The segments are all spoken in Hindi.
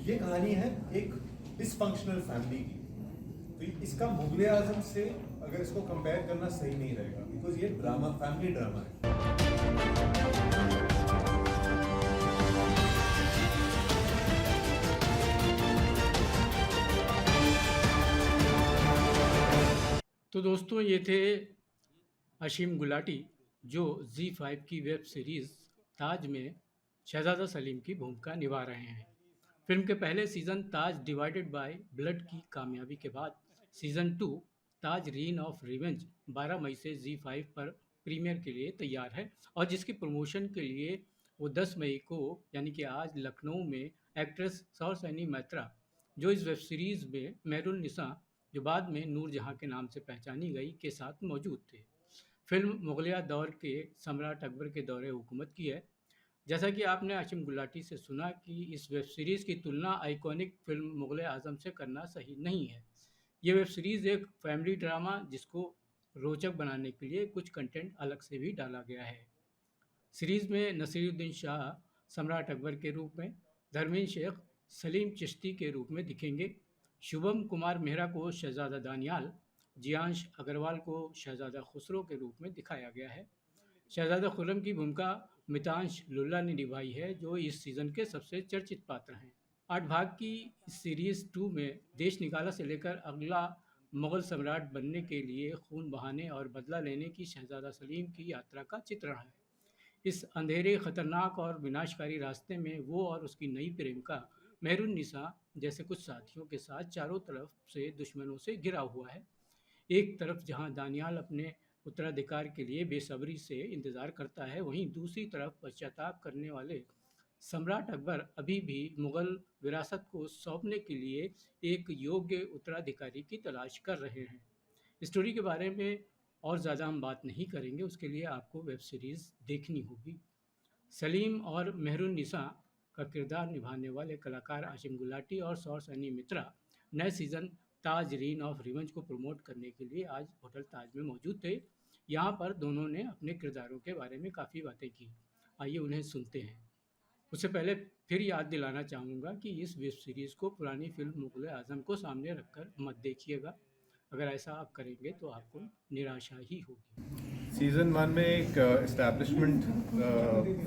ये कहानी है एक डिसफंक्शनल फैमिली की। तो इसका मुगले आजम से अगर इसको कंपेयर करना सही नहीं रहेगा, बिकॉज ये ड्रामा, फैमिली ड्रामा है। तो दोस्तों, ये थे अशीम गुलाटी, जो Z5 की वेब सीरीज़ ताज में शहजादा सलीम की भूमिका निभा रहे हैं। फिल्म के पहले season Taj divided by blood की कामयाबी के बाद season 2 Taj reign of revenge 12 मई से Z5 पर प्रीमियर के लिए तैयार है, और जिसकी प्रमोशन के लिए वो 10 मई को यानी कि आज लखनऊ में एक्ट्रेस सौरसैनी मैत्रा, जो इस वेब सीरीज़ में मेहरुन निसा, जो बाद में नूरजहां के नाम से पहचानी गई, के साथ मौजूद थे। फिल्म मुगलिया दौर के सम्राट अकबर के दौरे हुकूमत की है। जैसा कि आपने आशिम गुलाटी से सुना कि इस वेब सीरीज़ की तुलना आइकॉनिक फिल्म मुगल आज़म से करना सही नहीं है। ये वेब सीरीज़ एक फैमिली ड्रामा, जिसको रोचक बनाने के लिए कुछ कंटेंट अलग से भी डाला गया है। सीरीज़ में नसीरुद्दीन शाह सम्राट अकबर के रूप में, धर्मीन शेख सलीम चिश्ती के रूप में दिखेंगे। शुभम कुमार मेहरा को शहज़ादा दानियाल, जियांश अग्रवाल को शहज़ादा खुसरो के रूप में दिखाया गया है। शहज़ादा खुर्रम की भूमिका मितांश लुल्ला ने निभाई है, जो इस सीज़न के सबसे चर्चित पात्र हैं। 8 भाग की इस सीरीज़ 2 में देश निकाला से लेकर अगला मुग़ल सम्राट बनने के लिए खून बहाने और बदला लेने की शहज़ादा सलीम की यात्रा का चित्रण है। इस अंधेरे, खतरनाक और विनाशकारी रास्ते में वो और उसकी नई प्रेमिका मेहरुन निसा जैसे कुछ साथियों के साथ चारों तरफ से दुश्मनों से घिरा हुआ है। एक तरफ जहां दानियाल अपने उत्तराधिकार के लिए बेसब्री से इंतज़ार करता है, वहीं दूसरी तरफ पश्चाताप करने वाले सम्राट अकबर अभी भी मुग़ल विरासत को सौंपने के लिए एक योग्य उत्तराधिकारी की तलाश कर रहे हैं। स्टोरी के बारे में और ज़्यादा हम बात नहीं करेंगे, उसके लिए आपको वेब सीरीज़ देखनी होगी। सलीम और मेहरुन निसा का किरदार निभाने वाले कलाकार आशिम गुलाटी और सौरसैनी मित्रा नए season Taj reign of revenge को प्रमोट करने के लिए आज होटल ताज में मौजूद थे। यहाँ पर दोनों ने अपने किरदारों के बारे में काफ़ी बातें की। आइए उन्हें सुनते हैं। उससे पहले फिर याद दिलाना चाहूँगा कि इस वेब सीरीज़ को पुरानी फिल्म मुग़ल आज़म को सामने रखकर मत देखिएगा। अगर ऐसा आप करेंगे तो आपको निराशा ही होगी। सीज़न 1 में एक इस्टेब्लिशमेंट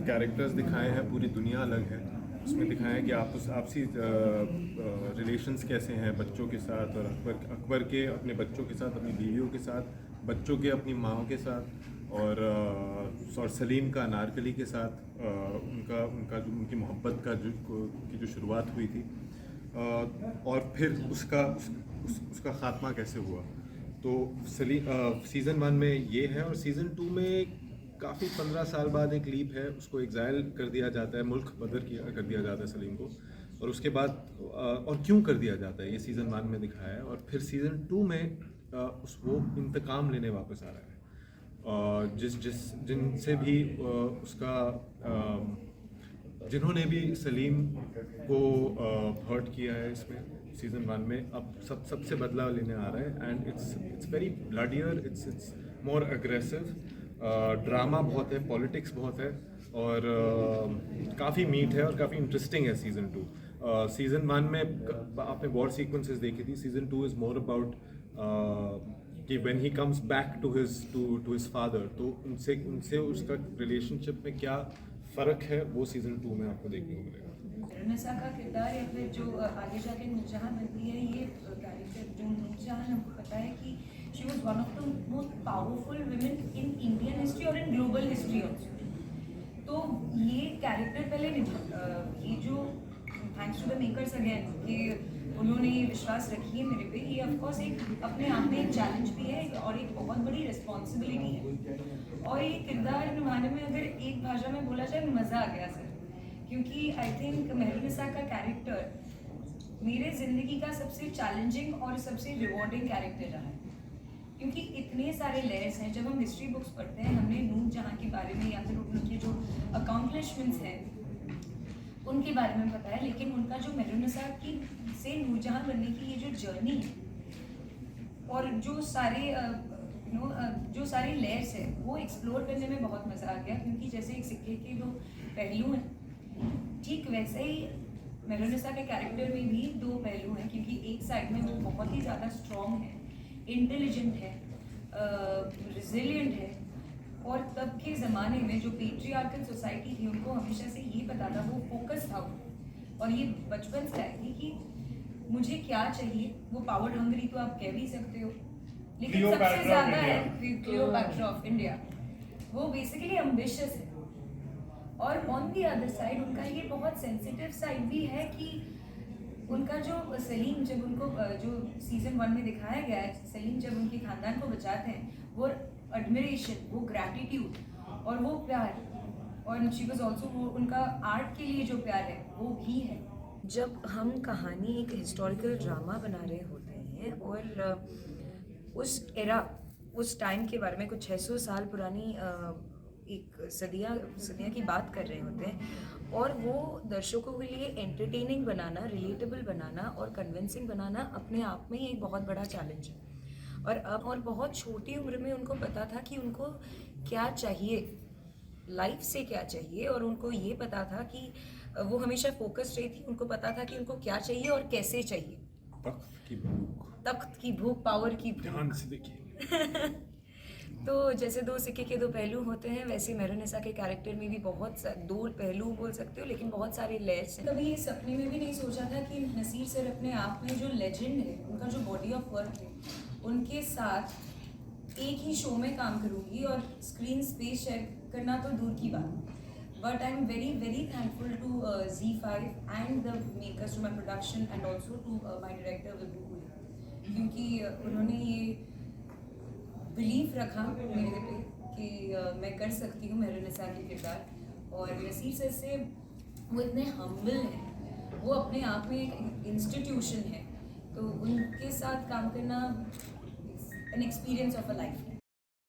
कैरेक्टर्स दिखाए हैं, पूरी दुनिया अलग है। उसमें दिखाया है कि आपसी रिलेशंस कैसे हैं बच्चों के साथ, और अकबर के अपने बच्चों के साथ, अपनी बीवियों के साथ, बच्चों के अपनी माँओं के साथ, और सलीम का अनारकली के साथ उनका उनका जो उनकी मोहब्बत का की जो शुरुआत हुई थी, और फिर उसका ख़ात्मा कैसे हुआ। तो सीज़न 1 में ये है, और सीज़न 2 में काफ़ी 15 साल बाद एक लीप है, उसको एग्जाइल कर दिया जाता है, मुल्क बदर कर दिया जाता है सलीम को, और उसके बाद और क्यों कर दिया जाता है ये सीज़न 1 में दिखाया है। और फिर सीज़न 2 में वो इंतकाम लेने वापस आ रहा है, जिनसे भी जिन्होंने भी सलीम को हर्ट किया है इसमें सीज़न 1 में, अब सबसे बदला लेने आ रहा है। And it's very bloodier, it's more aggressive, drama बहुत है, पॉलिटिक्स बहुत है, और काफ़ी मीट है और काफ़ी इंटरेस्टिंग है सीज़न 2। सीज़न 1 में आपने वॉर सीक्वेंसेस देखी थी, सीज़न 2 इज़ मोर अबाउट कि when he comes back to his father, तो उनसे उसका रिलेशनशिप में क्या फ़र्क है, वो सीज़न 2 में आपको देखने को मिलेगा। निसा का किरदार या फिर जो आगे जाके नूरजहां बनती है, ये कैरेक्टर जो नूरजहां, हमको पता है कि she was one of the most powerful women in Indian history और इन ग्लोबल हिस्ट्री ऑल्सो। तो ये कैरेक्टर पहले ये जो thanks to the makers again कि उन्होंने ये विश्वास रखी है मेरे पे, ये ऑफकोर्स एक अपने आप में एक चैलेंज भी है और एक बहुत बड़ी रिस्पॉन्सिबिलिटी है। और ये किरदार निभाने में अगर एक भाषा में बोला जाए, मज़ा आ गया सर, क्योंकि आई थिंक मेहरुन निसा का कैरेक्टर मेरे ज़िंदगी का सबसे चैलेंजिंग और सबसे रिवॉर्डिंग कैरेक्टर रहा है, क्योंकि इतने सारे लेयर्स हैं। जब हम हिस्ट्री बुक्स पढ़ते हैं, हमने नूरजहां के बारे में या फिर उनके जो अकॉम्प्लिशमेंट्स हैं उनके बारे में पता है, लेकिन उनका जो मेहरुन निसा की से नूरजहां बनने की ये जो जर्नी है और जो सारे लेयर्स है, वो एक्सप्लोर करने में बहुत मज़ा आ गया। क्योंकि जैसे एक सिक्के के जो पहलू हैं, ठीक वैसे ही मेरोनिसा के कैरेक्टर में भी दो पहलू हैं, क्योंकि एक साइड में वो बहुत ही ज़्यादा स्ट्रॉन्ग है, इंटेलिजेंट है, रिजिलियंट है, और तब के ज़माने में जो पेट्रियार्कल सोसाइटी थी उनको हमेशा से ये पता था, वो फोकस था और ये बचपन से आई थी कि मुझे क्या चाहिए। वो पावर हंग्री तो आप कह भी सकते हो, लेकिन सबसे ज़्यादा है क्लियोपैट्रा ऑफ इंडिया, वो बेसिकली एम्बिशियस है। और ऑन दी अदर साइड उनका ये बहुत सेंसिटिव साइड भी है कि उनका जो सलीम, जब उनको जो सीजन 1 में दिखाया गया है, सलीम जब उनके खानदान को बचाते हैं, वो एडमिरेशन, वो ग्रैटिट्यूड और वो प्यार, और शी वाज आल्सो, वो उनका आर्ट के लिए जो प्यार है वो भी है। जब हम कहानी एक हिस्टोरिकल ड्रामा बना रहे होते हैं और उस एरा, उस टाइम के बारे में, कुछ 600 साल पुरानी एक सदियाँ की बात कर रहे होते हैं, और वो दर्शकों के लिए एंटरटेनिंग बनाना, रिलेटेबल बनाना और कन्विंसिंग बनाना अपने आप में ही एक बहुत बड़ा चैलेंज है। और बहुत छोटी उम्र में उनको पता था कि उनको क्या चाहिए, लाइफ से क्या चाहिए, और उनको ये पता था कि वो हमेशा फोकस्ड रही थी, उनको पता था कि उनको क्या चाहिए और कैसे चाहिए। तख्त की भूख, पावर की भूख। ध्यान से देखिए। तो जैसे दो सिक्के के दो पहलू होते हैं, वैसे मेरोनिसा के कैरेक्टर में भी बहुत दो पहलू बोल सकते हो, लेकिन बहुत सारे लेयर्स हैं। कभी ये सपने में भी नहीं सोचा था कि नसीर सर अपने आप में जो लेजेंड है, उनका जो बॉडी ऑफ वर्क है, उनके साथ एक ही शो में काम करूँगी और स्क्रीन स्पेस शेयर करना तो दूर की बात। But I am very very thankful to ZEE5 and the makers, to my production and also to my director Vibhu Gule, क्योंकि उन्होंने ये बिलीव रखा मेरे पे कि मैं कर सकती हूँ मेरोनिसा के किरदार। और नसीर सर से वो इतने हम्बल हैं, वो अपने आप में एक इंस्टीट्यूशन है, तो उनके साथ काम करना an experience of a life.